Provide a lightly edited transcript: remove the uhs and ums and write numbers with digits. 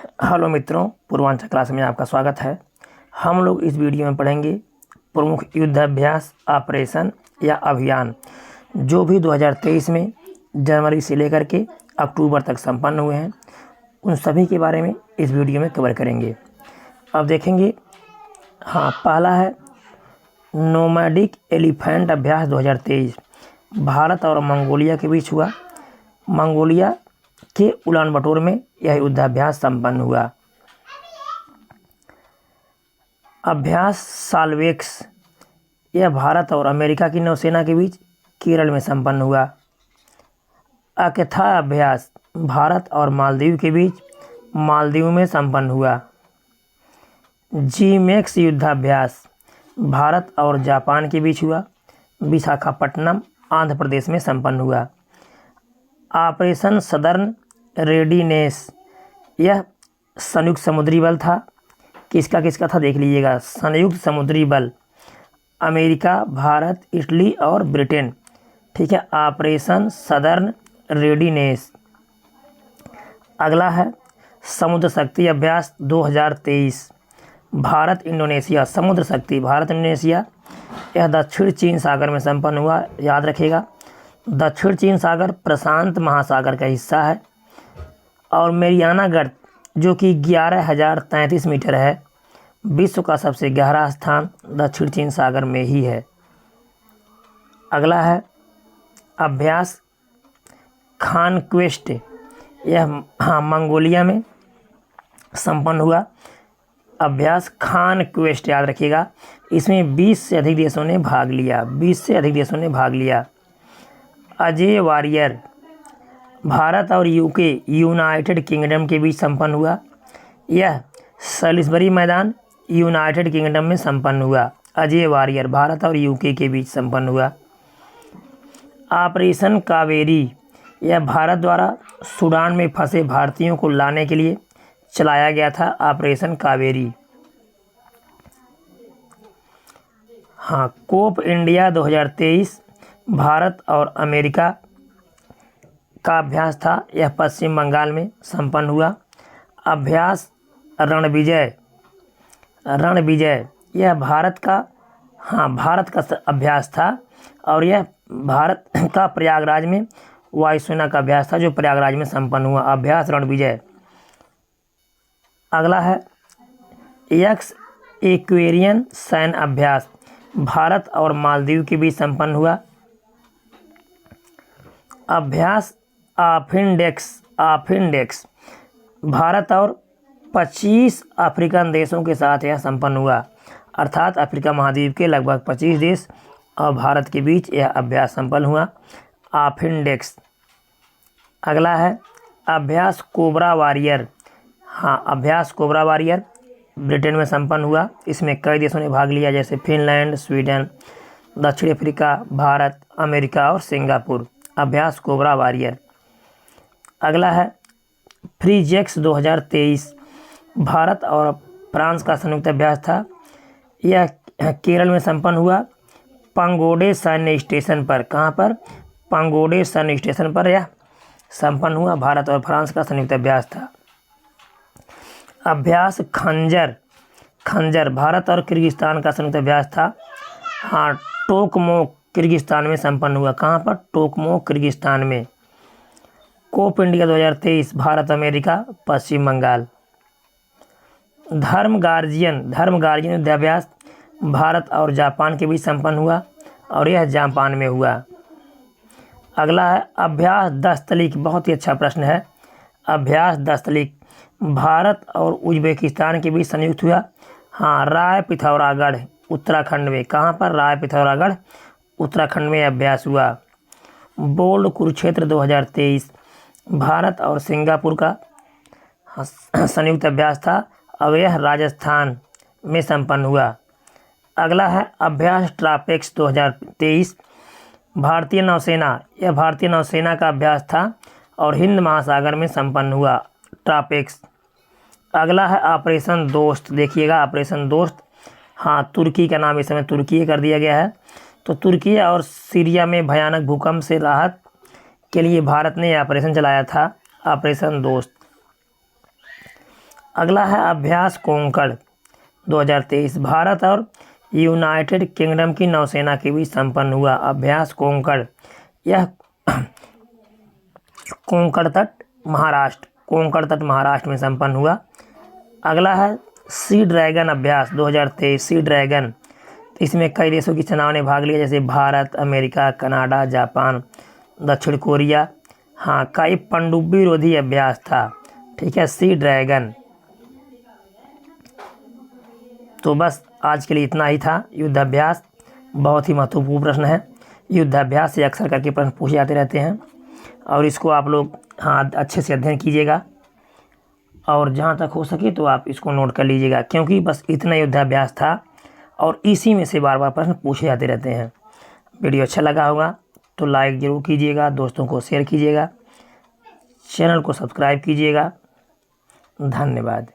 Hello मित्रों, Purvanchal class में आपका स्वागत है। हम लोग इस वीडियो में पढ़ेंगे प्रमुख युद्धाभ्यास, ऑपरेशन या अभियान जो भी 2023 में जनवरी से लेकर के अक्टूबर तक संपन्न हुए हैं, उन सभी के बारे में इस वीडियो में कवर करेंगे। अब देखेंगे, पहला है नोमैडिक एलिफेंट अभ्यास 2023 भारत और मंगोलिया के बीच हुआ। मंगोलिया के उलानबटोर में यह युद्धाभ्यास संपन्न हुआ। अभ्यास साल्वेक्स यह भारत और अमेरिका की नौसेना के बीच केरल में संपन्न हुआ। अकेथा अभ्यास भारत और मालदीव के बीच मालदीव में संपन्न हुआ। जीमेक्स युद्धाभ्यास भारत और जापान के बीच हुआ। विशाखापट्टनम आंध्र प्रदेश में संपन्न हुआ। ऑपरेशन सदर्न रेडीनेस यह संयुक्त समुद्री बल था। किसका था देख लीजिएगा। संयुक्त समुद्री बल अमेरिका, भारत, इटली और ब्रिटेन। ठीक है, ऑपरेशन सदर्न रेडीनेस। अगला है समुद्र शक्ति अभ्यास 2023 भारत इंडोनेशिया। समुद्र शक्ति भारत इंडोनेशिया यह दक्षिण चीन सागर में संपन्न हुआ। याद रखिएगा, दक्षिण चीन सागर प्रशांत महासागर का हिस्सा है और मैरियाना गर्त जो कि 11,033 मीटर है, विश्व का सबसे गहरा स्थान दक्षिण चीन सागर में ही है। अगला है अभ्यास कॉन्क्वेस्ट यह मंगोलिया में संपन्न हुआ। अभ्यास कॉन्क्वेस्ट याद रखिएगा, इसमें 20 से अधिक देशों ने भाग लिया। 20 से अधिक देशों ने भाग लिया। अजय वॉरियर भारत और यूके यूनाइटेड किंगडम के बीच संपन्न हुआ। यह सैलिसबरी मैदान यूनाइटेड किंगडम में संपन्न हुआ। अजय वॉरियर भारत और यूके के बीच संपन्न हुआ। ऑपरेशन कावेरी यह भारत द्वारा सूडान में फंसे भारतीयों को लाने के लिए चलाया गया था। Operation Kaveri. Cope India 2023 Bharat और अमेरिका का अभ्यास था। यह पश्चिम बंगाल में संपन्न हुआ। अभ्यास रणविजय यह भारत का अभ्यास था और यह भारत का प्रयागराज में वायुसेना का अभ्यास था जो प्रयागराज में संपन्न हुआ। अभ्यास रणविजय। अगला है एक्स एक्वेरियन सैन्य अभ्यास भारत और मालदीव के बीच संपन्न हुआ। अभ्यास आफिंडेक्स भारत और 25 अफ्रीकन देशों के साथ यह संपन्न हुआ। अर्थात अफ्रीका महाद्वीप के लगभग 25 देश और भारत के बीच यह अभ्यास संपन्न हुआ। आफिंडेक्स। अगला है अभ्यास कोबरा वॉरियर। अभ्यास कोबरा वॉरियर ब्रिटेन में संपन्न हुआ। इसमें कई देशों ने भाग लिया, जैसे फिनलैंड, स्वीडन, दक्षिण अफ्रीका, भारत, अमेरिका और सिंगापुर। अभ्यास कोबरा वॉरियर। अगला है फ्रीजेक्स 2023 भारत और फ्रांस का संयुक्त अभ्यास था। यह केरल में संपन्न हुआ। पंगोडे सैन्य स्टेशन पर। कहाँ पर? पंगोडे सैन्य स्टेशन पर यह संपन्न हुआ। भारत और फ्रांस का संयुक्त अभ्यास था। अभ्यास खंजर भारत और किर्गिस्तान का संयुक्त अभ्यास था। टोकमोक किर्गिस्तान में संपन्न हुआ। कहाँ पर? टोकमोक किर्गिस्तान में। कोप इंडिया 2023 भारत, अमेरिका, पश्चिम बंगाल। धर्म गार्जियन युद्धाभ्यास भारत और जापान के बीच संपन्न हुआ और यह जापान में हुआ। अगला है अभ्यास दस्तलिक। बहुत ही अच्छा प्रश्न है। अभ्यास दस्तलिक भारत और उज्बेकिस्तान के बीच संयुक्त हुआ। राय पिथौरागढ़ उत्तराखंड में। कहाँ पर? राय पिथौरागढ़ उत्तराखंड में अभ्यास हुआ। बोल्ड कुरुक्षेत्र 2023 भारत और सिंगापुर का संयुक्त अभ्यास था और यह राजस्थान में संपन्न हुआ। अगला है अभ्यास ट्रापेक्स 2023 भारतीय नौसेना। यह भारतीय नौसेना का अभ्यास था और हिंद महासागर में संपन्न हुआ। ट्रापेक्स। अगला है ऑपरेशन दोस्त। देखिएगा, ऑपरेशन दोस्त तुर्की का नाम इस समय तुर्की कर दिया गया है। तो तुर्की और सीरिया में भयानक भूकंप से राहत के लिए भारत ने यह ऑपरेशन चलाया था, ऑपरेशन दोस्त। अगला है अभ्यास कोंकण 2023, भारत और यूनाइटेड किंगडम की नौसेना के बीच संपन्न हुआ। अभ्यास कोंकण, यह कोंकण तट महाराष्ट्र में संपन्न हुआ। अगला है सी ड्रैगन अभ्यास 2023, सी ड्रैगन, इसमें कई देशों की सेनाओं ने भाग लिया, जैसे भारत, अमेरिका, कनाडा, जापान, दक्षिण कोरिया। हाँ, कई पनडुब्बी रोधी अभ्यास था। ठीक है, सी ड्रैगन। तो बस आज के लिए इतना ही था। युद्धाभ्यास बहुत ही महत्वपूर्ण प्रश्न है। युद्धाभ्यास से अक्सर करके प्रश्न पूछे जाते रहते हैं और इसको आप लोग अच्छे से अध्ययन कीजिएगा और जहाँ तक हो सके तो आप इसको नोट कर लीजिएगा, क्योंकि बस इतना युद्धाभ्यास था और इसी में से बार बार प्रश्न पूछे जाते रहते हैं। वीडियो अच्छा लगा होगा तो लाइक ज़रूर कीजिएगा, दोस्तों को शेयर कीजिएगा, चैनल को सब्सक्राइब कीजिएगा। धन्यवाद।